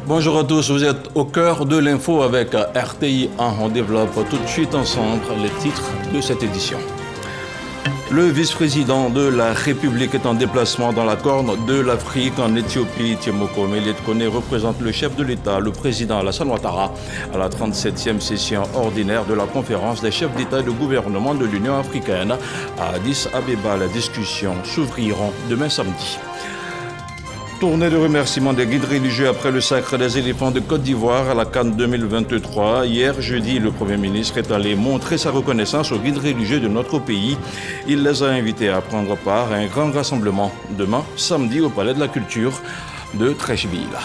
Bonjour à tous, vous êtes au cœur de l'info avec RTI 1. On développe tout de suite ensemble les titres de cette édition. Le vice-président de la République est en déplacement dans la Corne de l'Afrique en Éthiopie. Tiemoko Melet-Kone représente le chef de l'État, le président Alassane Ouattara, à la 37e session ordinaire de la conférence des chefs d'État et de gouvernement de l'Union africaine à Addis Abeba. Les discussions s'ouvriront demain samedi. Tournée de remerciement des guides religieux après le sacre des éléphants de Côte d'Ivoire à la CAN 2023. Hier, jeudi, le Premier ministre est allé montrer sa reconnaissance aux guides religieux de notre pays. Il les a invités à prendre part à un grand rassemblement demain, samedi, au Palais de la Culture de Treichville.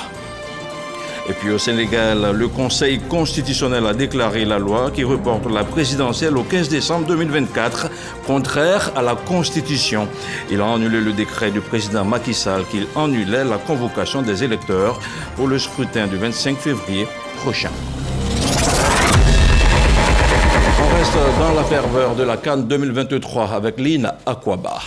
Et puis au Sénégal, le Conseil constitutionnel a déclaré la loi qui reporte la présidentielle au 15 décembre 2024, contraire à la Constitution. Il a annulé le décret du président Macky Sall qui annulait la convocation des électeurs pour le scrutin du 25 février prochain. On reste dans la ferveur de la CAN 2023 avec Lina Akwaba.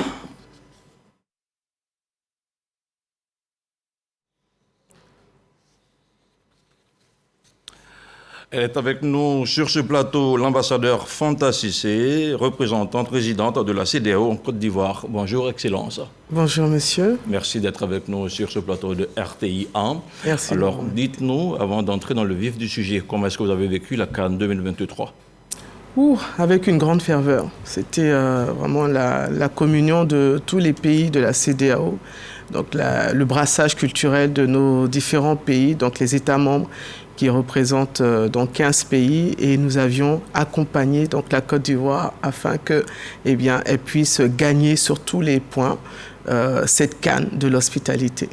Elle est avec nous sur ce plateau l'ambassadeur Fanta Cissé, représentante résidente de la CEDEAO en Côte d'Ivoire. Bonjour, Excellence. Bonjour, monsieur. Merci d'être avec nous sur ce plateau de RTI 1. Merci. Alors, dites-nous, avant d'entrer dans le vif du sujet, comment est-ce que vous avez vécu la CAN 2023 ? Avec une grande ferveur. C'était vraiment la communion de tous les pays de la CEDEAO. Donc, le brassage culturel de nos différents pays, donc les États membres, qui représente donc 15 pays, et nous avions accompagné donc la Côte d'Ivoire afin que, elle puisse gagner sur tous les points cette canne de l'hospitalité.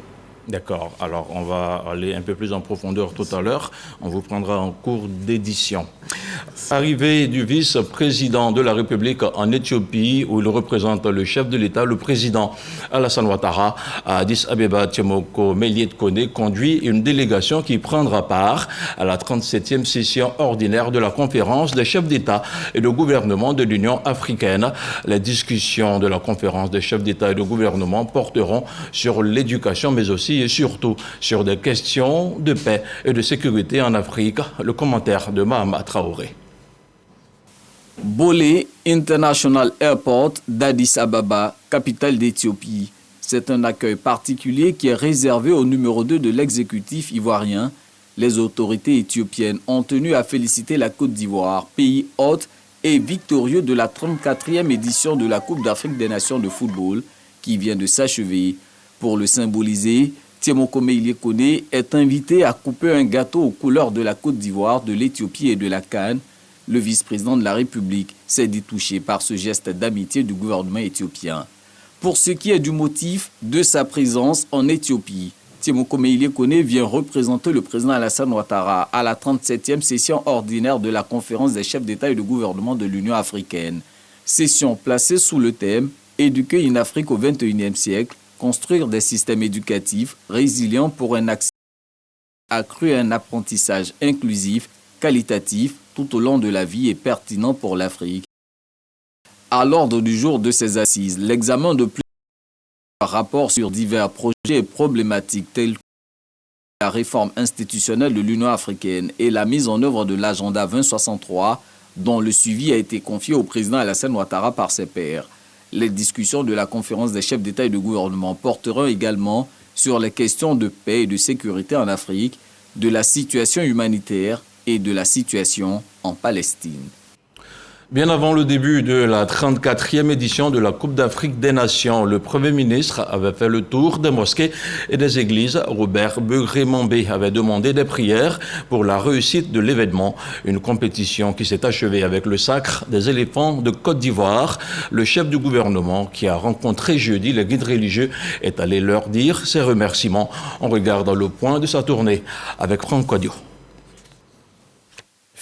D'accord. Alors, on va aller un peu plus en profondeur tout à l'heure. On vous prendra en cours d'édition. Arrivée du vice-président de la République en Éthiopie, où il représente le chef de l'État, le président Alassane Ouattara, à Addis Abeba. Tiemoko Melet-Kone conduit une délégation qui prendra part à la 37e session ordinaire de la conférence des chefs d'État et de gouvernement de l'Union africaine. Les discussions de la conférence des chefs d'État et de gouvernement porteront sur l'éducation, mais aussi et surtout sur des questions de paix et de sécurité en Afrique. Le commentaire de Mahama Traoré. Bolé International Airport d'Addis Ababa, capitale d'Éthiopie. C'est un accueil particulier qui est réservé au numéro 2 de l'exécutif ivoirien. Les autorités éthiopiennes ont tenu à féliciter la Côte d'Ivoire, pays hôte et victorieux de la 34e édition de la Coupe d'Afrique des Nations de football qui vient de s'achever. Pour le symboliser, Tiemoko Melet-Kone est invité à couper un gâteau aux couleurs de la Côte d'Ivoire, de l'Éthiopie et de la CAN. Le vice-président de la République s'est dit touché par ce geste d'amitié du gouvernement éthiopien. Pour ce qui est du motif de sa présence en Éthiopie, Tiemoko Melet-Kone vient représenter le président Alassane Ouattara à la 37e session ordinaire de la conférence des chefs d'État et de gouvernement de l'Union africaine. Session placée sous le thème « Éduquer une Afrique au XXIe siècle », construire des systèmes éducatifs résilients pour un accès accru à un apprentissage inclusif, qualitatif, tout au long de la vie et pertinent pour l'Afrique. À l'ordre du jour de ces assises, l'examen de plusieurs rapports sur divers projets et problématiques tels que la réforme institutionnelle de l'Union africaine et la mise en œuvre de l'agenda 2063, dont le suivi a été confié au président Alassane Ouattara par ses pairs. Les discussions de la conférence des chefs d'État et de gouvernement porteront également sur les questions de paix et de sécurité en Afrique, de la situation humanitaire et de la situation en Palestine. Bien avant le début de la 34e édition de la Coupe d'Afrique des Nations, le Premier ministre avait fait le tour des mosquées et des églises. Robert Begré-Mambé avait demandé des prières pour la réussite de l'événement. Une compétition qui s'est achevée avec le sacre des éléphants de Côte d'Ivoire. Le chef du gouvernement, qui a rencontré jeudi les guides religieux, est allé leur dire ses remerciements. On regarde le point de sa tournée avec Franck Quadio.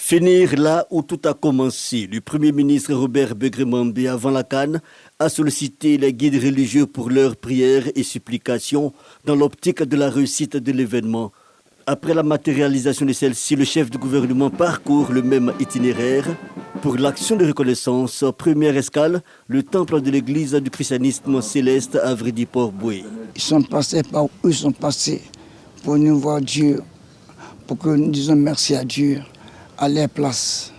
Finir là où tout a commencé. Le Premier ministre Robert Begré-Mambé, avant la CAN, a sollicité les guides religieux pour leurs prières et supplications dans l'optique de la réussite de l'événement. Après la matérialisation de celle-ci, le chef du gouvernement parcourt le même itinéraire. Pour l'action de reconnaissance, première escale, le temple de l'église du christianisme céleste à Vridi-Port-Boué. Ils sont passés par où ils sont passés pour nous voir Dieu pour que nous disions merci à Dieu à leur place.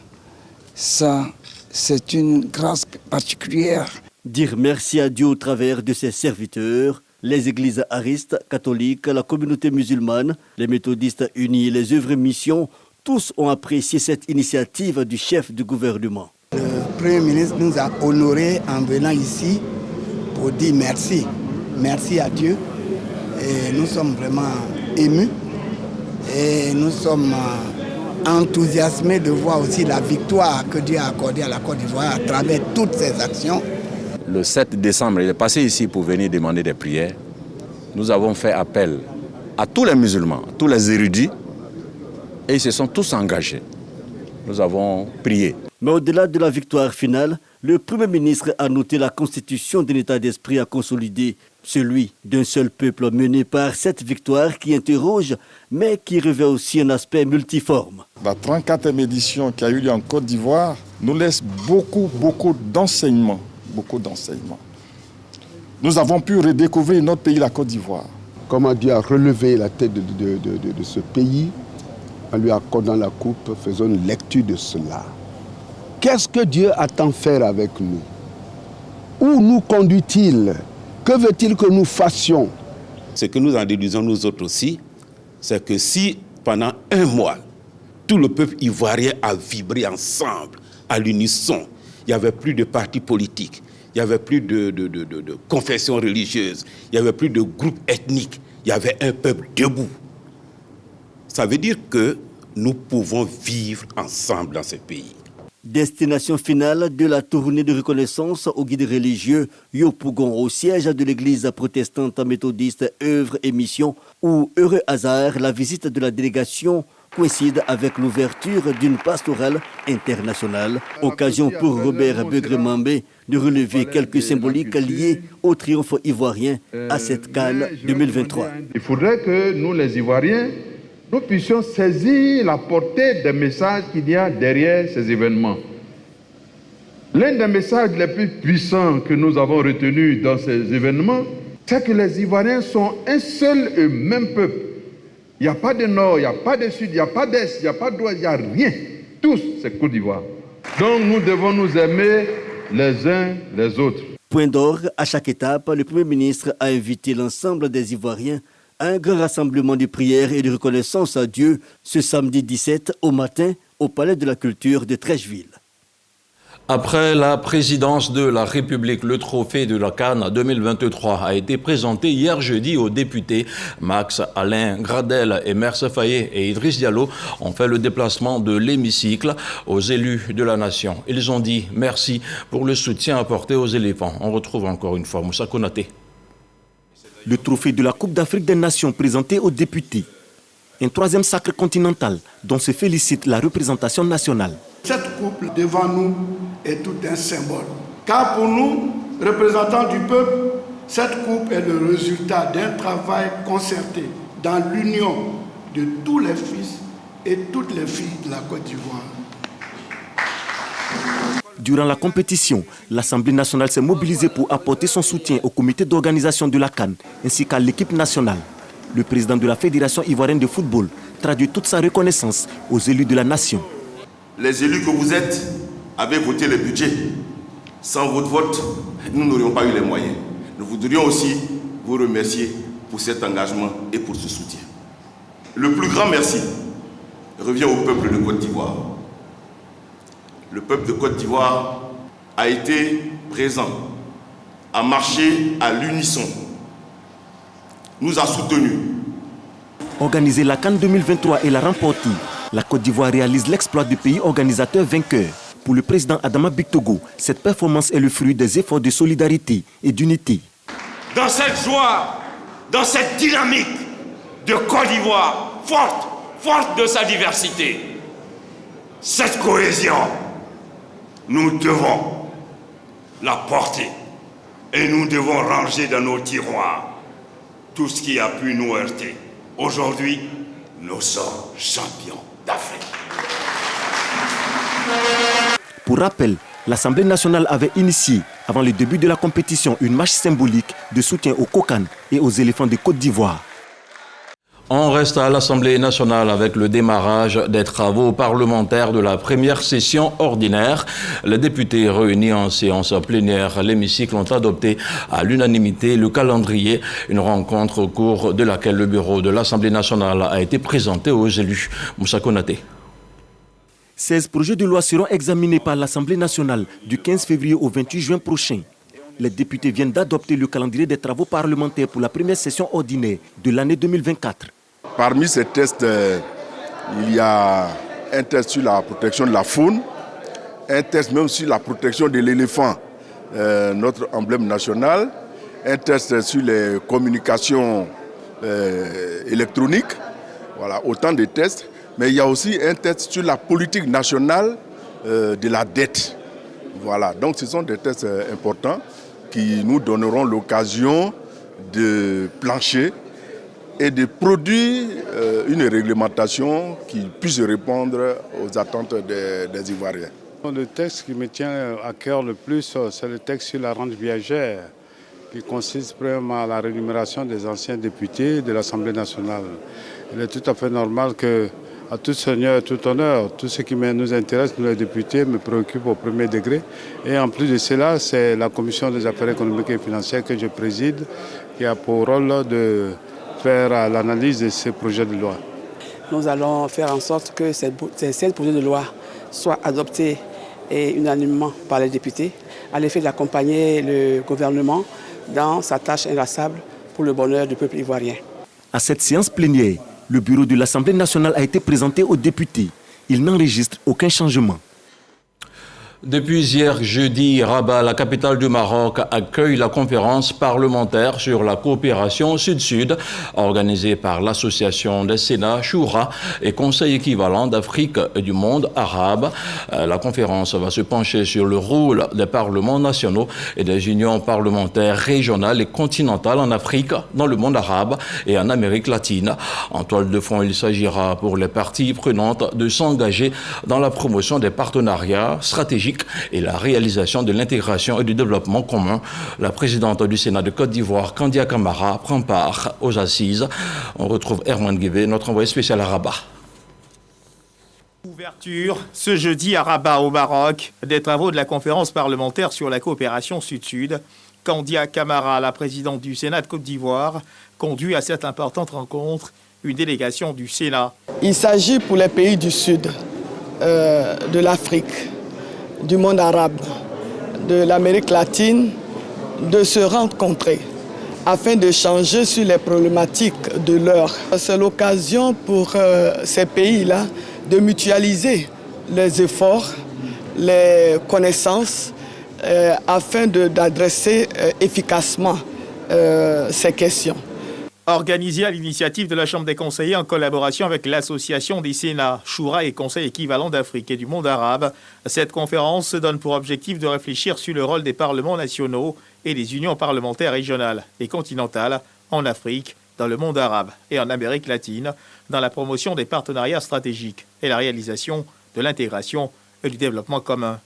Ça, c'est une grâce particulière. Dire merci à Dieu au travers de ses serviteurs, les églises aristes, catholiques, la communauté musulmane, les méthodistes unis et les œuvres missions, tous ont apprécié cette initiative du chef du gouvernement. Le Premier ministre nous a honorés en venant ici pour dire merci. Merci à Dieu. Et nous sommes vraiment émus. Et nous sommes enthousiasmés de voir aussi la victoire que Dieu a accordée à la Côte d'Ivoire à travers toutes ses actions. Le 7 décembre, il est passé ici pour venir demander des prières. Nous avons fait appel à tous les musulmans, tous les érudits, et ils se sont tous engagés. Nous avons prié. Mais au-delà de la victoire finale, le Premier ministre a noté la constitution d'un état d'esprit à consolider, celui d'un seul peuple mené par cette victoire qui interroge, mais qui revêt aussi un aspect multiforme. La 34e édition qui a eu lieu en Côte d'Ivoire nous laisse beaucoup d'enseignements. Nous avons pu redécouvrir notre pays, la Côte d'Ivoire. Comment Dieu a relevé la tête de ce pays en lui accordant la coupe, faisons une lecture de cela. Qu'est-ce que Dieu attend faire avec nous? Où nous conduit-il? Que veut-il que nous fassions? Ce que nous en déduisons nous autres aussi, c'est que si pendant un mois, tout le peuple ivoirien a vibré ensemble, à l'unisson, il n'y avait plus de partis politiques, il n'y avait plus de confessions religieuses, il n'y avait plus de groupes ethniques, il y avait un peuple debout. Ça veut dire que nous pouvons vivre ensemble dans ce pays. Destination finale de la tournée de reconnaissance au guide religieux Yopougon au siège de l'église protestante méthodiste Œuvre et Mission, où, heureux hasard, la visite de la délégation coïncide avec l'ouverture d'une pastorale internationale. Occasion pour Robert Begremambé de relever quelques symboliques liés au triomphe ivoirien à cette CAN 2023. Il faudrait que nous, les Ivoiriens, nous puissions saisir la portée des messages qu'il y a derrière ces événements. L'un des messages les plus puissants que nous avons retenus dans ces événements, c'est que les Ivoiriens sont un seul et même peuple. Il n'y a pas de nord, il n'y a pas de sud, il n'y a pas d'est, il n'y a pas d'ouest, il n'y a rien. Tous, c'est Côte d'Ivoire. Donc nous devons nous aimer les uns les autres. Point d'orgue, à chaque étape, le Premier ministre a invité l'ensemble des Ivoiriens à un grand rassemblement de prières et de reconnaissance à Dieu ce samedi 17 au matin au Palais de la Culture de Treichville. Après la présidence de la République, le trophée de la CAN 2023 a été présenté hier jeudi aux députés. Max, Alain, Gradel, Emerse Faye et Idriss Diallo ont fait le déplacement de l'hémicycle aux élus de la nation. Ils ont dit merci pour le soutien apporté aux éléphants. On retrouve encore une fois Moussa Konaté. Le trophée de la Coupe d'Afrique des Nations présenté aux députés. Un troisième sacre continental dont se félicite la représentation nationale. Cette coupe devant nous est tout un symbole. Car pour nous, représentants du peuple, cette coupe est le résultat d'un travail concerté dans l'union de tous les fils et toutes les filles de la Côte d'Ivoire. Durant la compétition, l'Assemblée nationale s'est mobilisée pour apporter son soutien au comité d'organisation de la CAN ainsi qu'à l'équipe nationale. Le président de la Fédération ivoirienne de football traduit toute sa reconnaissance aux élus de la nation. Les élus que vous êtes avez voté le budget. Sans votre vote, nous n'aurions pas eu les moyens. Nous voudrions aussi vous remercier pour cet engagement et pour ce soutien. Le plus grand merci revient au peuple de Côte d'Ivoire. Le peuple de Côte d'Ivoire a été présent, a marché à l'unisson, nous a soutenus. Organiser la CAN 2023 et la remporter, la Côte d'Ivoire réalise l'exploit du pays organisateur vainqueur. Pour le président Adama Bictogo, cette performance est le fruit des efforts de solidarité et d'unité. Dans cette joie, dans cette dynamique de Côte d'Ivoire, forte de sa diversité, cette cohésion, nous devons la porter et nous devons ranger dans nos tiroirs tout ce qui a pu nous heurter. Aujourd'hui, nous sommes champions d'Afrique. Pour rappel, l'Assemblée nationale avait initié, avant le début de la compétition, une marche symbolique de soutien aux Kokan et aux éléphants de Côte d'Ivoire. On reste à l'Assemblée nationale avec le démarrage des travaux parlementaires de la première session ordinaire. Les députés réunis en séance plénière à l'hémicycle ont adopté à l'unanimité le calendrier, une rencontre au cours de laquelle le bureau de l'Assemblée nationale a été présenté aux élus. Moussa Konaté. 16 projets de loi seront examinés par l'Assemblée nationale du 15 février au 28 juin prochain. Les députés viennent d'adopter le calendrier des travaux parlementaires pour la première session ordinaire de l'année 2024. Parmi ces tests, il y a un test sur la protection de la faune, un test même sur la protection de l'éléphant, notre emblème national, un test sur les communications électroniques, voilà, autant de tests. Mais il y a aussi un test sur la politique nationale de la dette. Voilà, donc ce sont des tests importants qui nous donneront l'occasion de plancher et de produire une réglementation qui puisse répondre aux attentes des Ivoiriens. Le texte qui me tient à cœur le plus, c'est le texte sur la rente viagère, qui consiste premièrement à la rémunération des anciens députés de l'Assemblée nationale. Il est tout à fait normal que, à tout seigneur, tout honneur, tout ce qui nous intéresse, nous les députés, me préoccupe au premier degré. Et en plus de cela, c'est la Commission des affaires économiques et financières que je préside, qui a pour rôle de faire l'analyse de ces projets de loi. Nous allons faire en sorte que ces 16 projets de loi soient adoptés unanimement par les députés, à l'effet d'accompagner le gouvernement dans sa tâche inlassable pour le bonheur du peuple ivoirien. À cette séance plénière, le bureau de l'Assemblée nationale a été présenté aux députés. Il n'enregistre aucun changement. Depuis hier jeudi, Rabat, la capitale du Maroc, accueille la conférence parlementaire sur la coopération Sud-Sud organisée par l'association des Sénats, Choura et Conseil équivalent d'Afrique et du monde arabe. La conférence va se pencher sur le rôle des parlements nationaux et des unions parlementaires régionales et continentales en Afrique, dans le monde arabe et en Amérique latine. En toile de fond, il s'agira pour les parties prenantes de s'engager dans la promotion des partenariats stratégiques et la réalisation de l'intégration et du développement commun. La présidente du Sénat de Côte d'Ivoire, Kandia Camara, prend part aux assises. On retrouve Herman Guivet, notre envoyé spécial à Rabat. Ouverture ce jeudi à Rabat au Maroc des travaux de la conférence parlementaire sur la coopération Sud-Sud. Kandia Camara, la présidente du Sénat de Côte d'Ivoire, conduit à cette importante rencontre une délégation du Sénat. Il s'agit pour les pays du Sud, de l'Afrique, du monde arabe, de l'Amérique latine, de se rencontrer afin d'échanger sur les problématiques de l'heure. C'est l'occasion pour ces pays-là de mutualiser les efforts, les connaissances, afin d'adresser efficacement ces questions. Organisée à l'initiative de la Chambre des conseillers en collaboration avec l'Association des Sénats, Choura et Conseil équivalent d'Afrique et du monde arabe, cette conférence se donne pour objectif de réfléchir sur le rôle des parlements nationaux et des unions parlementaires régionales et continentales en Afrique, dans le monde arabe et en Amérique latine, dans la promotion des partenariats stratégiques et la réalisation de l'intégration et du développement commun.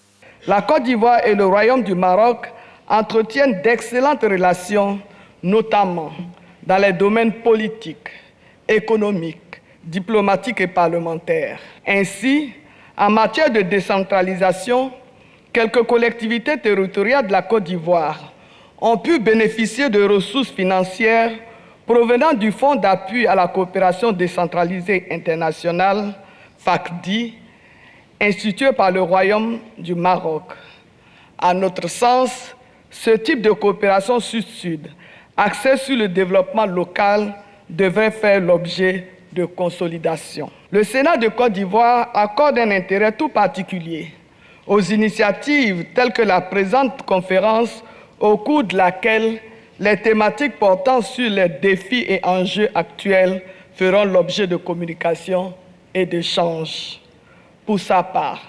La Côte d'Ivoire et le Royaume du Maroc entretiennent d'excellentes relations, notamment dans les domaines politiques, économiques, diplomatiques et parlementaires. Ainsi, en matière de décentralisation, quelques collectivités territoriales de la Côte d'Ivoire ont pu bénéficier de ressources financières provenant du Fonds d'appui à la coopération décentralisée internationale, FACDI, institué par le Royaume du Maroc. À notre sens, ce type de coopération sud-sud axé sur le développement local devrait faire l'objet de consolidation. Le Sénat de Côte d'Ivoire accorde un intérêt tout particulier aux initiatives telles que la présente conférence, au cours de laquelle les thématiques portant sur les défis et enjeux actuels feront l'objet de communication et d'échanges. Pour sa part,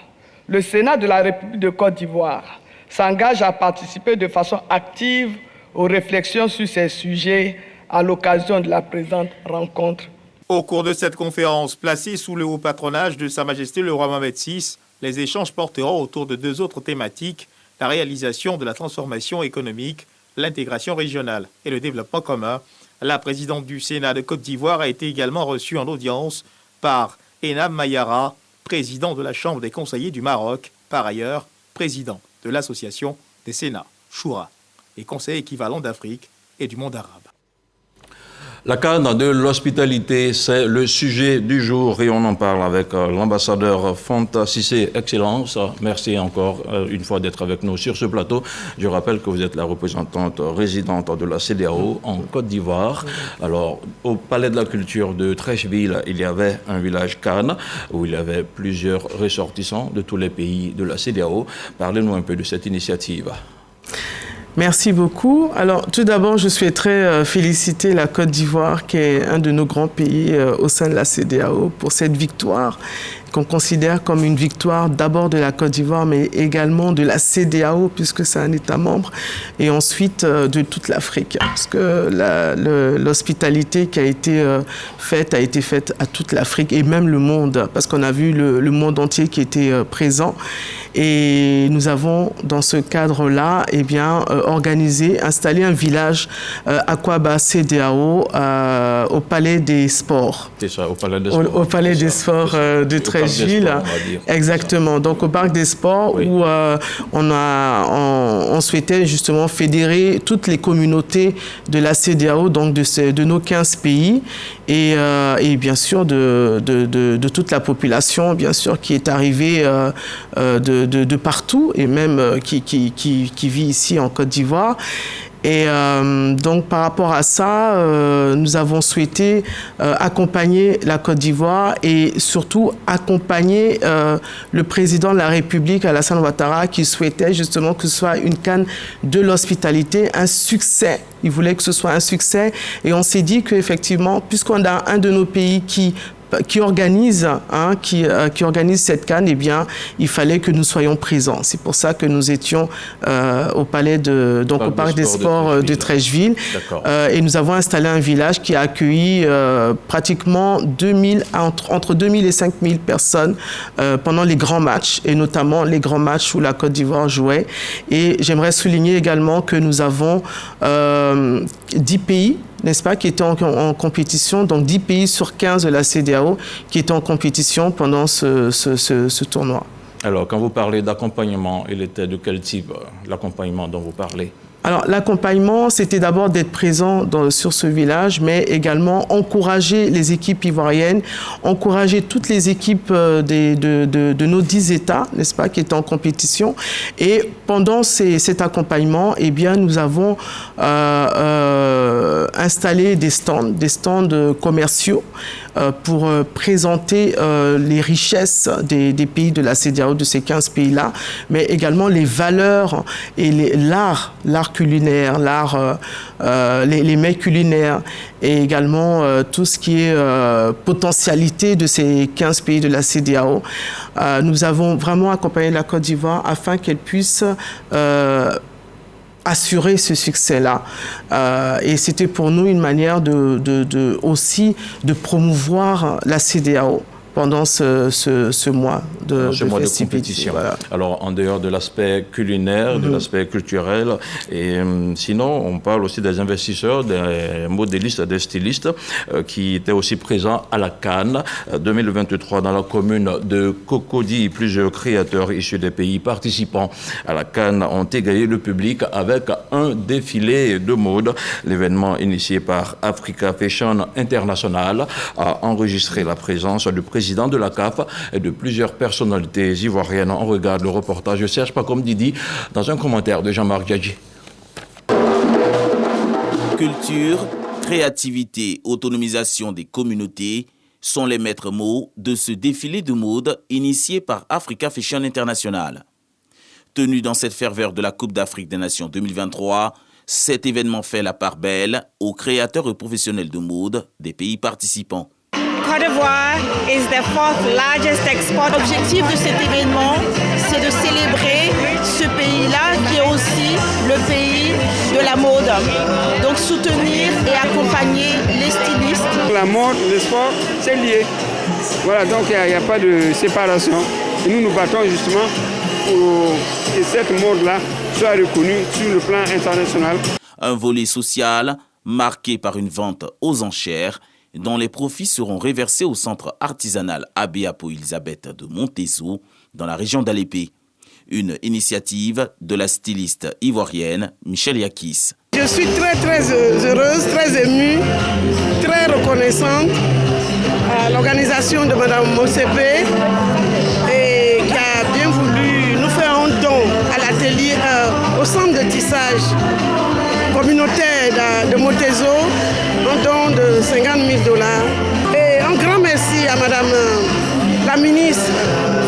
le Sénat de la République de Côte d'Ivoire s'engage à participer de façon active aux réflexions sur ces sujets à l'occasion de la présente rencontre. Au cours de cette conférence, placée sous le haut patronage de Sa Majesté le roi Mohamed VI, les échanges porteront autour de deux autres thématiques, la réalisation de la transformation économique, l'intégration régionale et le développement commun, La présidente du Sénat de Côte d'Ivoire a été également reçue en audience par Enam Mayara, président de la Chambre des conseillers du Maroc, par ailleurs président de l'Association des Sénats, Choura, et conseiller équivalent d'Afrique et du monde arabe. La CAN de l'hospitalité, c'est le sujet du jour et on en parle avec l'ambassadeur Fanta Cissé. Excellence, merci encore une fois d'être avec nous sur ce plateau. Je rappelle que vous êtes la représentante résidente de la CEDEAO en Côte d'Ivoire. Alors, au Palais de la Culture de Treichville, il y avait un village CAN où il y avait plusieurs ressortissants de tous les pays de la CEDEAO. Parlez-nous un peu de cette initiative. Merci beaucoup. Alors, tout d'abord, je souhaiterais féliciter la Côte d'Ivoire, qui est un de nos grands pays au sein de la CEDEAO, pour cette victoire qu'on considère comme une victoire d'abord de la Côte d'Ivoire, mais également de la CEDEAO, puisque c'est un État membre, et ensuite de toute l'Afrique. Parce que l'hospitalité qui a été faite à toute l'Afrique et même le monde, parce qu'on a vu le monde entier qui était présent. Et nous avons, dans ce cadre-là, installé un village Aquaba CEDEAO au Palais des Sports. C'est ça, au Palais des Sports. Au Palais des Sports de Treichville. Exactement. Donc, au Parc des Sports, oui, où on souhaitait justement fédérer toutes les communautés de la CEDEAO, donc de nos 15 pays, et bien sûr de toute la population, bien sûr, qui est arrivée de partout, et même qui vit ici en Côte d'Ivoire. Et donc, par rapport à ça, nous avons souhaité accompagner la Côte d'Ivoire et surtout accompagner le président de la République, Alassane Ouattara, qui souhaitait justement que ce soit une CAN de l'hospitalité, un succès. Il voulait que ce soit un succès. Et on s'est dit qu'effectivement, puisqu'on a un de nos pays qui organise cette CAN, eh bien, il fallait que nous soyons présents. C'est pour ça que nous étions au Parc des Sports de Treichville. Et nous avons installé un village qui a accueilli pratiquement entre 2000 et 5000 personnes pendant les grands matchs, et notamment les grands matchs où la Côte d'Ivoire jouait. Et j'aimerais souligner également que nous avons 10 pays, n'est-ce pas, qui étaient en compétition, donc 10 pays sur 15 de la CEDEAO qui étaient en compétition pendant ce tournoi. Alors, quand vous parlez d'accompagnement, il était de quel type, l'accompagnement dont vous parlez ? Alors, l'accompagnement, c'était d'abord d'être présent sur ce village, mais également encourager les équipes ivoiriennes, encourager toutes les équipes de nos 10 États, n'est-ce pas, qui étaient en compétition. Et pendant cet accompagnement, eh bien, nous avons installé des stands commerciaux pour présenter les richesses des pays de la CEDEAO, de ces 15 pays-là, mais également les valeurs et l'art culinaire, les mets culinaires, et également tout ce qui est potentialité de ces 15 pays de la CEDEAO. Nous avons vraiment accompagné la Côte d'Ivoire afin qu'elle puisse assurer ce succès-là. Et c'était pour nous une manière aussi de promouvoir la CEDEAO pendant ce mois de compétition. Voilà. Alors, en dehors de l'aspect culinaire, de l'aspect culturel, et sinon, on parle aussi des investisseurs, des modélistes, des stylistes qui étaient aussi présents à la CAN 2023 dans la commune de Cocody. Plusieurs créateurs issus des pays participants à la CAN ont égayé le public avec un défilé de mode. L'événement initié par Africa Fashion International a enregistré la présence du président de la CAF et de plusieurs personnalités ivoiriennes. On regarde le reportage de Serge Pacom Didi dans un commentaire de Jean-Marc Djadji. Culture, créativité, autonomisation des communautés sont les maîtres mots de ce défilé de mode initié par Africa Fashion International. Tenu dans cette ferveur de la Coupe d'Afrique des Nations 2023, cet événement fait la part belle aux créateurs et professionnels de mode des pays participants. Côte d'Ivoire is the fourth largest export. L'objectif de cet événement, c'est de célébrer ce pays-là qui est aussi le pays de la mode. Donc soutenir et accompagner les stylistes. La mode, le sport, c'est lié. Voilà, donc il n'y a pas de séparation. Et nous nous battons justement pour que cette mode-là soit reconnue sur le plan international. Un volet social marquée par une vente aux enchères dont les profits seront reversés au centre artisanal Abbé Apo Elisabeth de Montezo dans la région d'Alépé. Une initiative de la styliste ivoirienne Michel Yakis. Je suis très heureuse, très émue, très reconnaissante à l'organisation de Mme Motsepe et qui a bien voulu nous faire un don à l'atelier, au centre de tissage communautaire de Montezo, un don de $50 000. Et un grand merci à Mme la ministre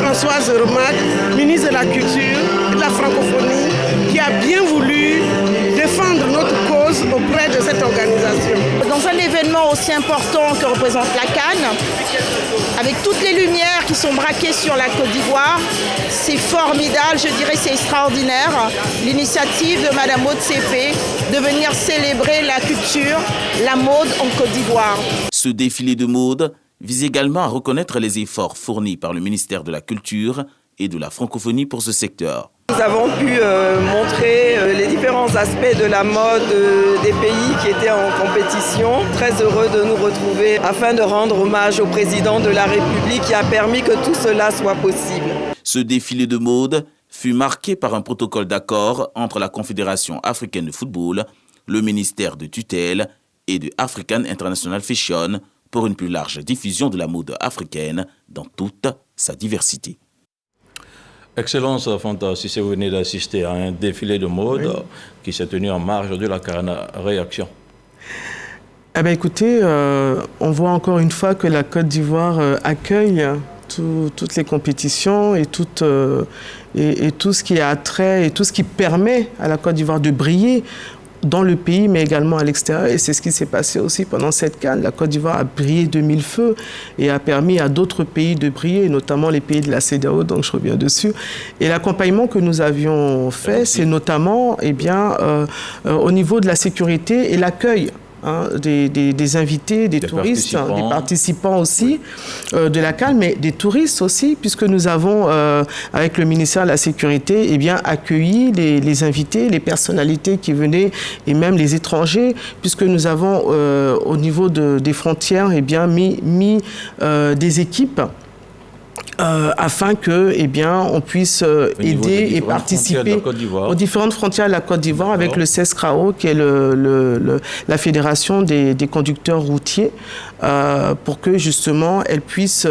Françoise Remac, ministre de la Culture et de la Francophonie, qui a bien voulu défendre notre cause auprès de cette organisation. Dans un événement aussi important que représente la Cannes, avec toutes les lumières qui sont braquées sur la Côte d'Ivoire, c'est formidable, je dirais c'est extraordinaire, l'initiative de Mme Motsepe de venir célébrer la culture, la mode en Côte d'Ivoire. Ce défilé de mode vise également à reconnaître les efforts fournis par le ministère de la Culture et de la Francophonie pour ce secteur. Nous avons pu montrer les différents aspects de la mode des pays qui étaient en compétition. Très heureux de nous retrouver afin de rendre hommage au président de la République qui a permis que tout cela soit possible. Ce défilé de mode fut marqué par un protocole d'accord entre la Confédération africaine de football, le ministère de tutelle et de African International Fashion pour une plus large diffusion de la mode africaine dans toute sa diversité. Excellence, Fanta, si vous venez d'assister à un défilé de mode qui s'est tenu en marge de la Cannes. Réaction? Eh bien, écoutez, on voit encore une fois que la Côte d'Ivoire accueille toutes les compétitions et tout ce qui a trait et tout ce qui permet à la Côte d'Ivoire de briller dans le pays, mais également à l'extérieur. Et c'est ce qui s'est passé aussi pendant cette Cannes. La Côte d'Ivoire a brillé de mille feux et a permis à d'autres pays de briller, notamment les pays de la CEDEAO, donc je reviens dessus. Et l'accompagnement que nous avions fait, c'est notamment au niveau de la sécurité et l'accueil. Des invités, des touristes, des participants aussi de la Cannes, mais des touristes aussi, puisque nous avons, avec le ministère de la Sécurité, accueilli les invités, les personnalités qui venaient, et même les étrangers, puisque nous avons, au niveau des frontières, mis des équipes afin que, on puisse aider et participer aux différentes frontières de la Côte d'Ivoire avec le CESCRAO, qui est la fédération des conducteurs routiers, pour que justement elle puisse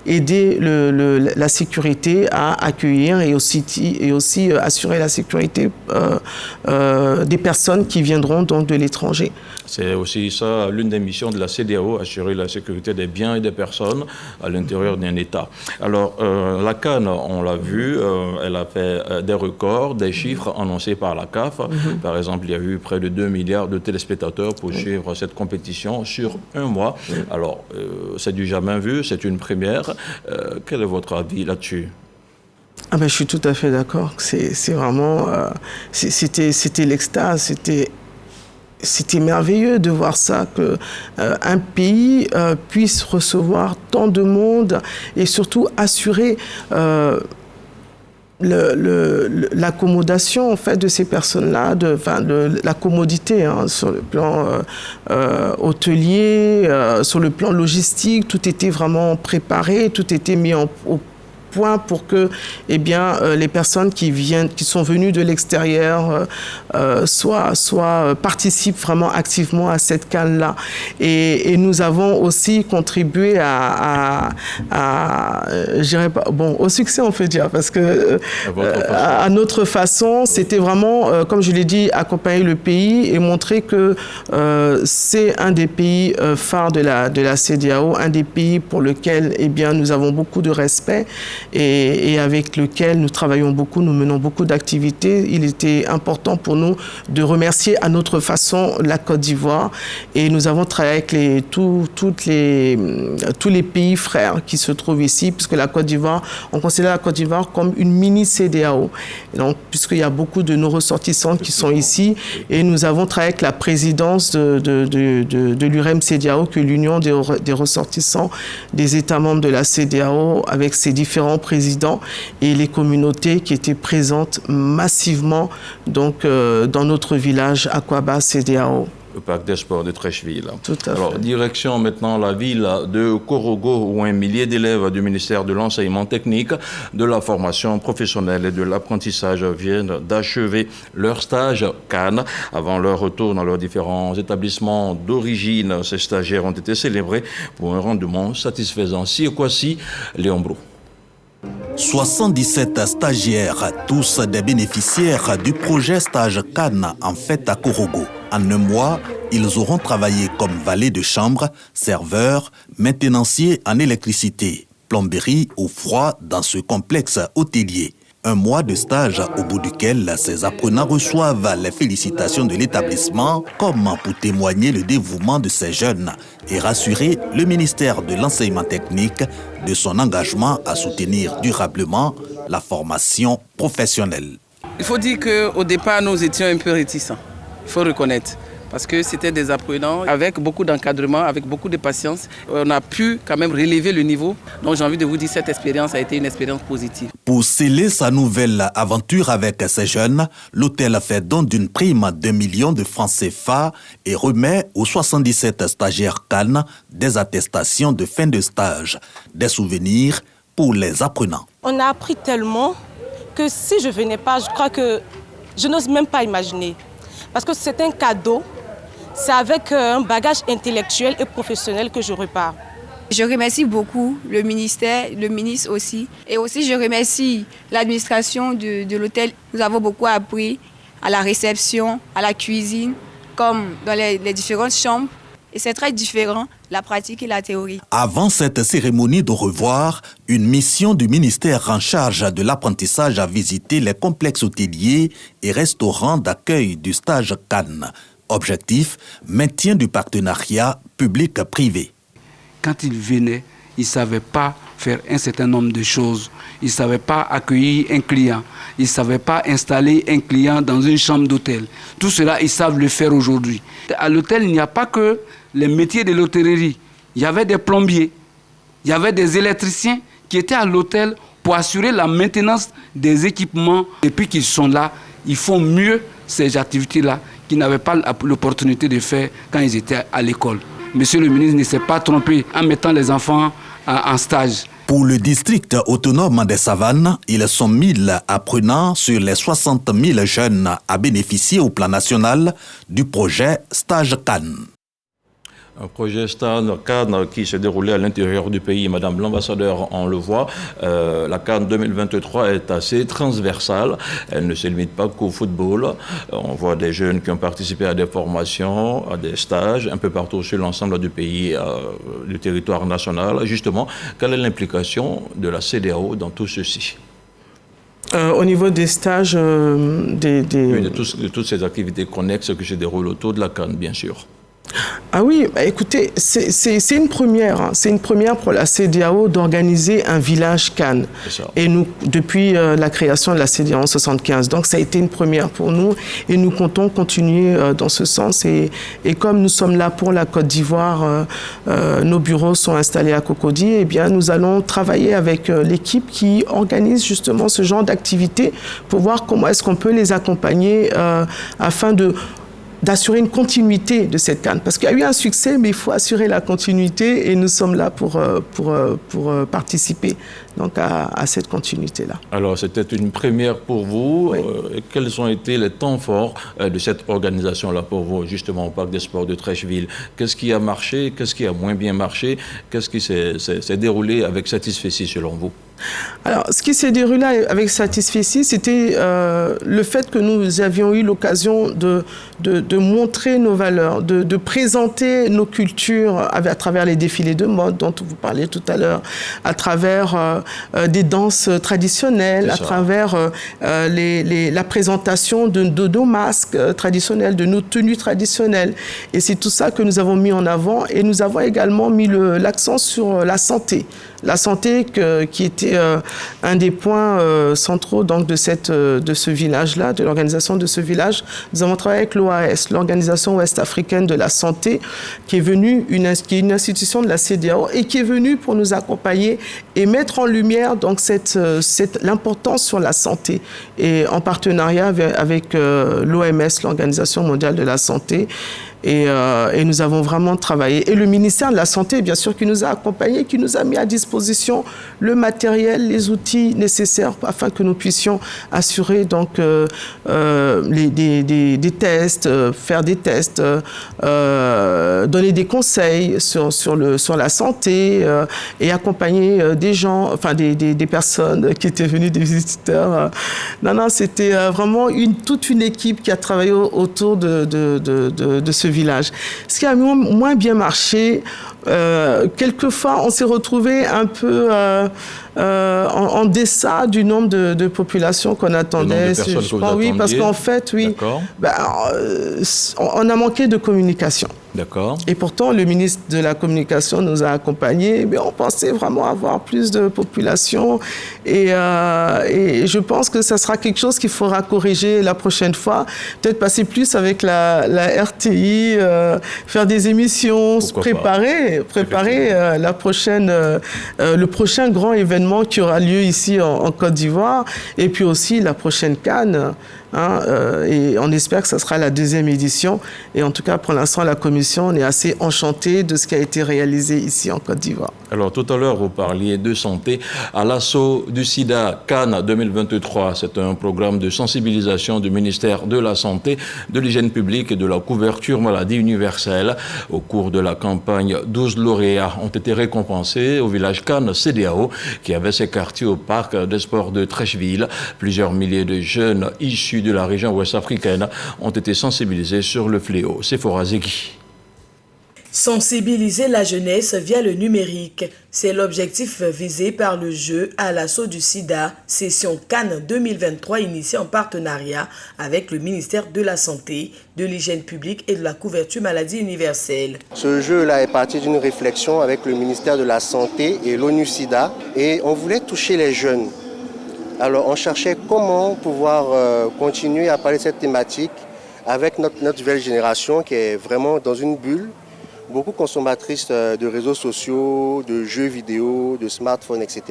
aider la sécurité à accueillir et aussi assurer la sécurité des personnes qui viendront donc de l'étranger. C'est aussi ça, l'une des missions de la CEDEAO, assurer la sécurité des biens et des personnes à l'intérieur d'un État. Alors, la Cannes, on l'a vu, elle a fait des records, des chiffres annoncés par la CAF. Par exemple, il y a eu près de 2 milliards de téléspectateurs pour suivre cette compétition sur un mois. Alors, c'est du jamais vu, c'est une première. Quel est votre avis là-dessus? Je suis tout à fait d'accord. C'est vraiment... c'était l'extase, c'était merveilleux de voir ça, qu'un pays puisse recevoir tant de monde et surtout assurer l'accommodation en fait, de ces personnes-là, la commodité sur le plan hôtelier, sur le plan logistique, tout était vraiment préparé, tout était mis au point pour que les personnes qui sont venues de l'extérieur participent vraiment activement à cette Cannes-là. Et nous avons aussi contribué au succès, on peut dire, parce que à notre façon, c'était vraiment, comme je l'ai dit, accompagner le pays et montrer que c'est un des pays phares de la CEDEAO, un des pays pour lequel nous avons beaucoup de respect et avec lequel nous travaillons beaucoup, nous menons beaucoup d'activités. Il était important pour nous de remercier à notre façon la Côte d'Ivoire et nous avons travaillé avec tous les pays frères qui se trouvent ici, puisque la Côte d'Ivoire, on considère la Côte d'Ivoire comme une mini CEDEAO. Donc, puisqu'il y a beaucoup de nos ressortissants qui sont ici et nous avons travaillé avec la présidence de l'UREM CEDEAO, que l'Union des ressortissants des États membres de la CEDEAO, avec ses différents présidents et les communautés qui étaient présentes massivement donc, dans notre village Akwaba CEDEAO. le parc des sports de Treichville. Tout à Alors, fait. direction maintenant la ville de Korogo, où un millier d'élèves du ministère de l'enseignement technique, de la formation professionnelle et de l'apprentissage viennent d'achever leur stage Cannes. Avant leur retour dans leurs différents établissements d'origine, ces stagiaires ont été célébrés pour un rendement satisfaisant. Si Kwasi, Léon Brou. 77 stagiaires, tous des bénéficiaires du projet Stage Cannes en fête à Korogo. En un mois, ils auront travaillé comme valets de chambre, serveurs, maintenanciers en électricité, plomberie ou froid dans ce complexe hôtelier. Un mois de stage au bout duquel ces apprenants reçoivent les félicitations de l'établissement comme pour témoigner le dévouement de ces jeunes et rassurer le ministère de l'enseignement technique de son engagement à soutenir durablement la formation professionnelle. Il faut dire qu'au départ, nous étions un peu réticents, il faut reconnaître. Parce que c'était des apprenants avec beaucoup d'encadrement, avec beaucoup de patience. On a pu quand même relever le niveau. Donc j'ai envie de vous dire que cette expérience a été une expérience positive. Pour sceller sa nouvelle aventure avec ces jeunes, l'hôtel fait don d'une prime d'1 million de francs CFA et remet aux 77 stagiaires Cannes des attestations de fin de stage, des souvenirs pour les apprenants. On a appris tellement que si je ne venais pas, je crois que je n'ose même pas imaginer. Parce que c'est un cadeau. C'est avec un bagage intellectuel et professionnel que je repars. Je remercie beaucoup le ministère, le ministre aussi. Et aussi, je remercie l'administration de l'hôtel. Nous avons beaucoup appris à la réception, à la cuisine, comme dans les différentes chambres. Et c'est très différent, la pratique et la théorie. Avant cette cérémonie de revoir, une mission du ministère en charge de l'apprentissage a visité les complexes hôteliers et restaurants d'accueil du stage Cannes. Objectif, maintien du partenariat public-privé. Quand ils venaient, ils ne savaient pas faire un certain nombre de choses. Ils ne savaient pas accueillir un client. Ils ne savaient pas installer un client dans une chambre d'hôtel. Tout cela, ils savent le faire aujourd'hui. À l'hôtel, il n'y a pas que les métiers de l'hôtellerie. Il y avait des plombiers, il y avait des électriciens qui étaient à l'hôtel pour assurer la maintenance des équipements. Depuis qu'ils sont là, ils font mieux ces activités-là qu'ils n'avaient pas l'opportunité de faire quand ils étaient à l'école. Monsieur le ministre ne s'est pas trompé en mettant les enfants en stage. Pour le district autonome des Savanes, ils sont 1000 apprenants sur les 60 000 jeunes à bénéficier au plan national du projet Stage Cannes. Un projet Stage Cannes qui s'est déroulé à l'intérieur du pays. Madame l'ambassadeur, on le voit, la Cannes 2023 est assez transversale. Elle ne se limite pas qu'au football. On voit des jeunes qui ont participé à des formations, à des stages, un peu partout sur l'ensemble du pays, du territoire national. Justement, quelle est l'implication de la CEDEAO dans tout ceci ? Au niveau des stages, Oui, de toutes ces activités connexes qui se déroulent autour de la Cannes, bien sûr. Ah oui, bah écoutez, c'est une première. Hein. C'est une première pour la CEDEAO d'organiser un village Cannes. Et nous, depuis la création de la CEDEAO en 1975. Donc ça a été une première pour nous et nous comptons continuer dans ce sens. Et comme nous sommes là pour la Côte d'Ivoire, nos bureaux sont installés à Cocody, eh bien nous allons travailler avec l'équipe qui organise justement ce genre d'activités pour voir comment est-ce qu'on peut les accompagner afin d'assurer une continuité de cette Cannes. Parce qu'il y a eu un succès, mais il faut assurer la continuité et nous sommes là pour participer donc à cette continuité-là. Alors, c'était une première pour vous. Oui. Quels ont été les temps forts de cette organisation-là pour vous, justement, au Parc des Sports de Treichville? Qu'est-ce qui a marché? Qu'est-ce qui a moins bien marché? Qu'est-ce qui s'est déroulé avec satisfaction, selon vous? Alors, ce qui s'est déroulé avec satisfaction, c'était le fait que nous avions eu l'occasion de montrer nos valeurs, de présenter nos cultures à travers les défilés de mode dont vous parliez tout à l'heure, à travers des danses traditionnelles, à travers la présentation de nos masques traditionnels, de nos tenues traditionnelles. Et c'est tout ça que nous avons mis en avant. Et nous avons également mis l'accent sur la santé. La santé qui était un des points centraux donc, de ce village-là, de l'organisation de ce village. Nous avons travaillé avec l'OAS, l'Organisation ouest-africaine de la santé, qui est qui est une institution de la CEDEAO et qui est venue pour nous accompagner et mettre en lumière donc, l'importance sur la santé. Et en partenariat avec l'OMS, l'Organisation mondiale de la santé, Et nous avons vraiment travaillé. Et le ministère de la Santé, bien sûr, qui nous a accompagnés, qui nous a mis à disposition le matériel, les outils nécessaires afin que nous puissions assurer donc, des tests, faire des tests, donner des conseils sur la santé et accompagner des gens, enfin des personnes qui étaient venues, des visiteurs. Non, c'était vraiment toute une équipe qui a travaillé autour de ce village. Ce qui a moins bien marché, quelquefois on s'est retrouvé un peu en deçà du nombre de populations qu'on attendait. Oui, parce qu'en fait, on a manqué de communication. D'accord. Et pourtant, le ministre de la Communication nous a accompagnés. Mais on pensait vraiment avoir plus de population. Et je pense que ça sera quelque chose qu'il faudra corriger la prochaine fois. Peut-être passer plus avec la RTI, faire des émissions, préparer le prochain grand événement qui aura lieu ici en Côte d'Ivoire. Et puis aussi la prochaine CAN. Et on espère que ce sera la 2e édition. Et en tout cas, pour l'instant, la Commission, on est assez enchanté de ce qui a été réalisé ici en Côte d'Ivoire. Alors, tout à l'heure, vous parliez de santé. À l'assaut du sida, CAN 2023, c'est un programme de sensibilisation du ministère de la Santé, de l'hygiène publique et de la couverture maladie universelle. Au cours de la campagne, 12 lauréats ont été récompensés au village CAN CEDEAO, qui avait ses quartiers au parc des sports de Treichville. Plusieurs milliers de jeunes issus de la région ouest-africaine ont été sensibilisés sur le fléau. Sephora Zeki. Sensibiliser la jeunesse via le numérique, c'est l'objectif visé par le jeu à l'assaut du sida, session CAN 2023 initiée en partenariat avec le ministère de la Santé, de l'hygiène publique et de la couverture maladie universelle. Ce jeu-là est parti d'une réflexion avec le ministère de la Santé et l'ONU-SIDA et on voulait toucher les jeunes. Alors on cherchait comment pouvoir continuer à parler de cette thématique avec notre nouvelle génération qui est vraiment dans une bulle, beaucoup consommatrice de réseaux sociaux, de jeux vidéo, de smartphones, etc.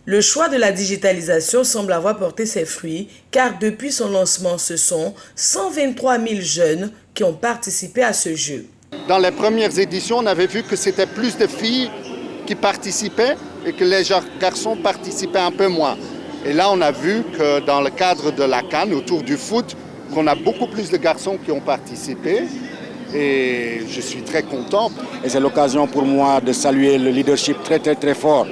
Le choix de la digitalisation semble avoir porté ses fruits car depuis son lancement, ce sont 123 000 jeunes qui ont participé à ce jeu. Dans les premières éditions, on avait vu que c'était plus de filles qui participaient et que les garçons participaient un peu moins. Et là, on a vu que dans le cadre de la CAN, autour du foot, qu'on a beaucoup plus de garçons qui ont participé. Et je suis très content. Et c'est l'occasion pour moi de saluer le leadership très fort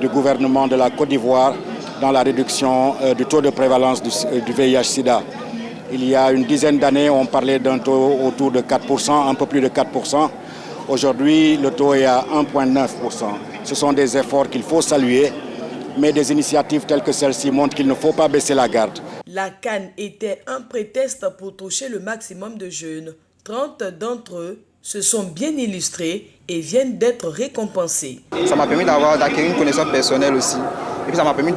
du gouvernement de la Côte d'Ivoire dans la réduction du taux de prévalence du VIH-Sida. Il y a une dizaine d'années, on parlait d'un taux autour de 4%, un peu plus de 4%. Aujourd'hui, le taux est à 1,9%. Ce sont des efforts qu'il faut saluer. Mais des initiatives telles que celle-ci montrent qu'il ne faut pas baisser la garde. La CAN était un prétexte pour toucher le maximum de jeunes. 30 d'entre eux se sont bien illustrés et viennent d'être récompensés. Ça m'a permis d'acquérir une connaissance personnelle aussi. Et puis ça m'a permis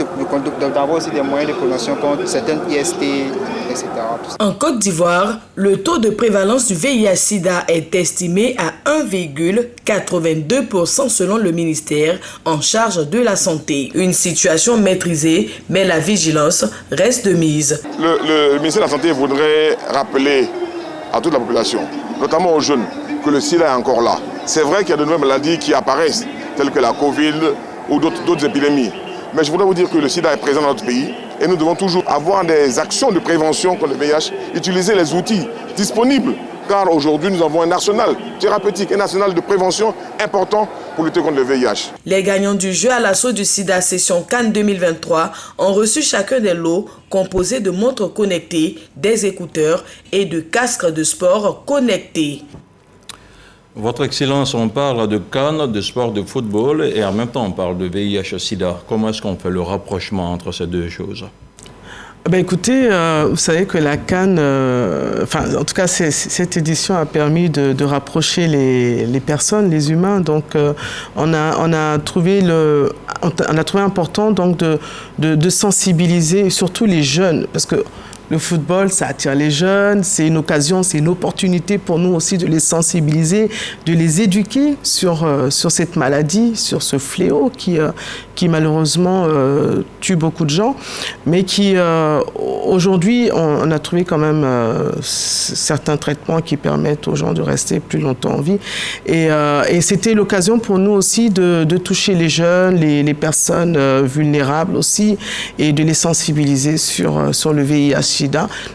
d'avoir aussi des moyens de prévention contre certaines IST, etc. En Côte d'Ivoire, le taux de prévalence du VIH-Sida est estimé à 1,82% selon le ministère en charge de la santé. Une situation maîtrisée, mais la vigilance reste de mise. Le ministère de la Santé voudrait rappeler à toute la population, notamment aux jeunes, que le sida est encore là. C'est vrai qu'il y a de nouvelles maladies qui apparaissent, telles que la Covid ou d'autres épidémies. Mais je voudrais vous dire que le sida est présent dans notre pays et nous devons toujours avoir des actions de prévention contre le VIH, utiliser les outils disponibles. Car aujourd'hui, nous avons un arsenal thérapeutique, un arsenal de prévention important pour lutter contre le VIH. Les gagnants du jeu à l'assaut du sida session CAN 2023 ont reçu chacun des lots composés de montres connectées, des écouteurs et de casques de sport connectés. Votre Excellence, on parle de CAN, de sport de football, et en même temps on parle de VIH-Sida. Comment est-ce qu'on fait le rapprochement entre ces deux choses ? Écoutez, vous savez que la CAN, en tout cas cette édition a permis de rapprocher les personnes, les humains. Donc on a trouvé important donc de sensibiliser surtout les jeunes, parce que Le football, ça attire les jeunes, c'est une occasion, c'est une opportunité pour nous aussi de les sensibiliser, de les éduquer sur cette maladie, sur ce fléau qui malheureusement tue beaucoup de gens, mais qui aujourd'hui, on a trouvé quand même certains traitements qui permettent aux gens de rester plus longtemps en vie. Et c'était l'occasion pour nous aussi de toucher les jeunes, les personnes vulnérables aussi, et de les sensibiliser sur le VIH/SIDA.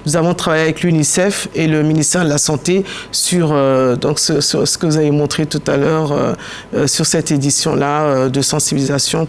Nous avons travaillé avec l'UNICEF et le ministère de la Santé sur ce que vous avez montré tout à l'heure, sur cette édition-là de sensibilisation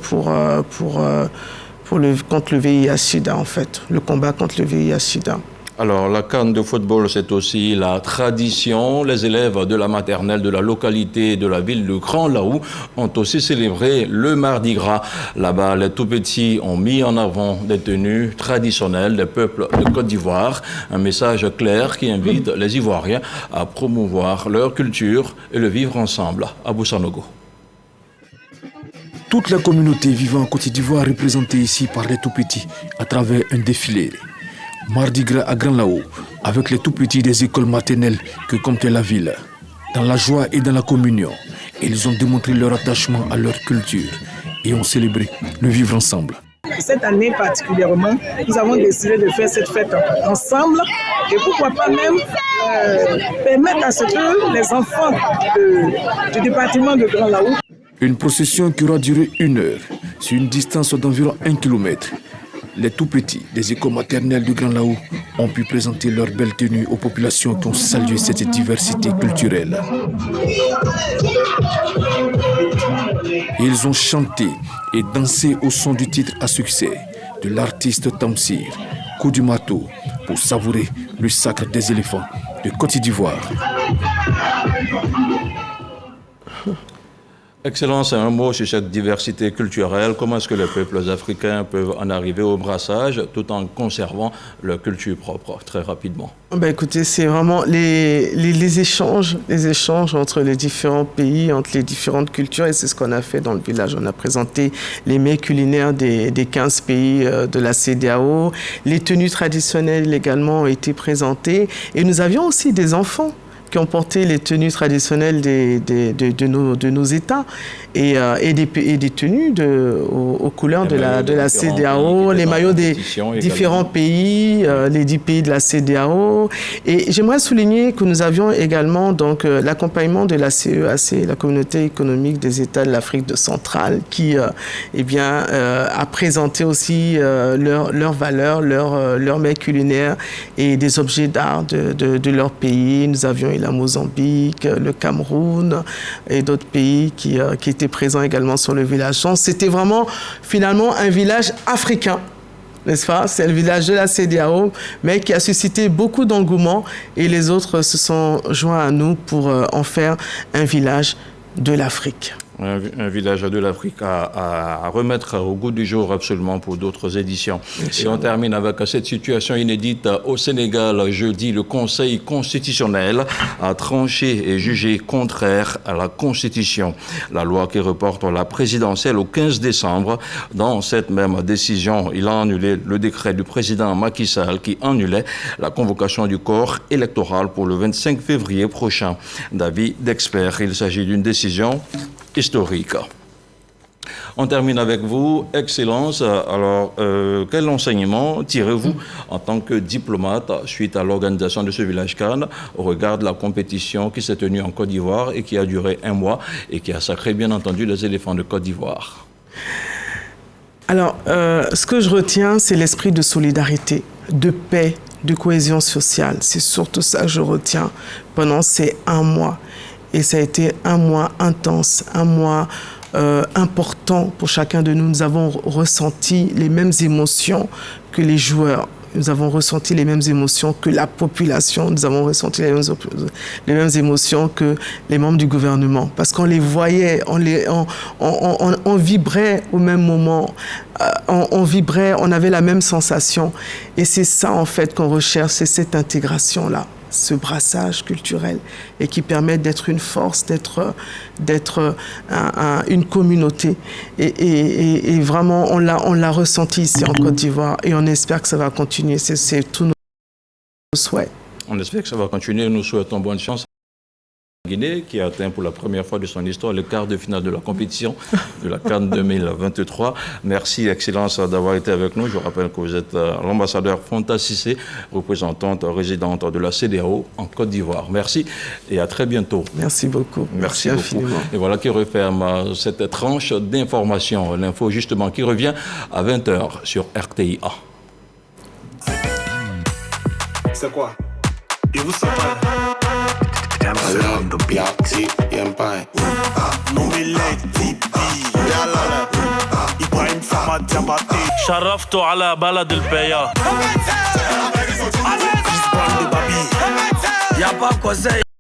contre le VIH/SIDA, en fait, le combat contre le VIH/SIDA. Alors, la CAN de football, c'est aussi la tradition. Les élèves de la maternelle de la localité de la ville de Grand Laou ont aussi célébré le Mardi Gras. Là-bas, les tout-petits ont mis en avant des tenues traditionnelles des peuples de Côte d'Ivoire. Un message clair qui invite les Ivoiriens à promouvoir leur culture et le vivre ensemble. À Boussanogo. Toute la communauté vivant en Côte d'Ivoire représentée ici par les tout-petits à travers un défilé. Mardi Gras à Grand Laou, avec les tout-petits des écoles maternelles que compte la ville. Dans la joie et dans la communion, ils ont démontré leur attachement à leur culture et ont célébré le vivre ensemble. Cette année particulièrement, nous avons décidé de faire cette fête ensemble et pourquoi pas même permettre à ce que les enfants du département de Grand Laou. Une procession qui aura duré 1 heure, sur une distance d'environ 1 kilomètre. Les tout-petits des écoles maternelles de Grand Laou ont pu présenter leur belle tenue aux populations qui ont salué cette diversité culturelle. Ils ont chanté et dansé au son du titre à succès de l'artiste Tamsir, Coup du Marteau, pour savourer le sacre des éléphants de Côte d'Ivoire. Excellence, un mot sur cette diversité culturelle. Comment est-ce que les peuples africains peuvent en arriver au brassage tout en conservant leur culture propre, très rapidement? Écoutez, c'est vraiment les échanges entre les différents pays, entre les différentes cultures, et c'est ce qu'on a fait dans le village. On a présenté les mets culinaires des 15 pays de la CEDEAO. Les tenues traditionnelles également ont été présentées, et nous avions aussi des enfants qui ont porté les tenues traditionnelles de nos États et des tenues aux couleurs de la CEDEAO, les maillots des différents pays, les 10 pays de la CEDEAO. Et j'aimerais souligner que nous avions également l'accompagnement de la CEAC, la Communauté économique des États de l'Afrique centrale, qui a présenté aussi leurs valeurs, leurs mets culinaires et des objets d'art de leur pays. Nous avions la Mozambique, le Cameroun et d'autres pays qui étaient présents également sur le village. C'était vraiment finalement un village africain, n'est-ce pas? C'est le village de la CEDEAO, mais qui a suscité beaucoup d'engouement, et les autres se sont joints à nous pour en faire un village de l'Afrique. Un village de l'Afrique à remettre au goût du jour absolument pour d'autres éditions. Et on termine avec cette situation inédite au Sénégal. Jeudi, le Conseil constitutionnel a tranché et jugé contraire à la Constitution. La loi qui reporte la présidentielle au 15 décembre. Dans cette même décision, il a annulé le décret du président Macky Sall qui annulait la convocation du corps électoral pour le 25 février prochain. D'avis d'experts, il s'agit d'une décision historique. On termine avec vous, Excellence. Alors, quel enseignement tirez-vous en tant que diplomate suite à l'organisation de ce village CAN au regard de la compétition qui s'est tenue en Côte d'Ivoire et qui a duré 1 mois et qui a sacré bien entendu les éléphants de Côte d'Ivoire? Alors, ce que je retiens, c'est l'esprit de solidarité, de paix, de cohésion sociale. C'est surtout ça que je retiens pendant ces 1 mois. Et ça a été 1 mois intense, 1 mois important pour chacun de nous. Nous avons ressenti les mêmes émotions que les joueurs. Nous avons ressenti les mêmes émotions que la population. Nous avons ressenti les mêmes émotions que les membres du gouvernement. Parce qu'on les voyait, on vibrait au même moment. On vibrait, on avait la même sensation. Et c'est ça, en fait, qu'on recherche, c'est cette intégration-là, ce brassage culturel, et qui permet d'être une force, d'être une communauté. Et vraiment, on l'a ressenti ici en Côte d'Ivoire, et on espère que ça va continuer. C'est tout souhaits. On espère que ça va continuer. Nous souhaitons bonne chance. Guinée qui a atteint pour la première fois de son histoire le quart de finale de la compétition de la CAN 2023. Merci Excellence d'avoir été avec nous. Je rappelle que vous êtes l'ambassadeur Fonta Cissé, représentante résidente de la CEDEAO en Côte d'Ivoire. Merci et à très bientôt. Merci beaucoup. Merci infiniment. Et voilà qui referme cette tranche d'information. L'info justement qui revient à 20h sur RTIA. C'est quoi? Et vous savez شرفت على بلد البيا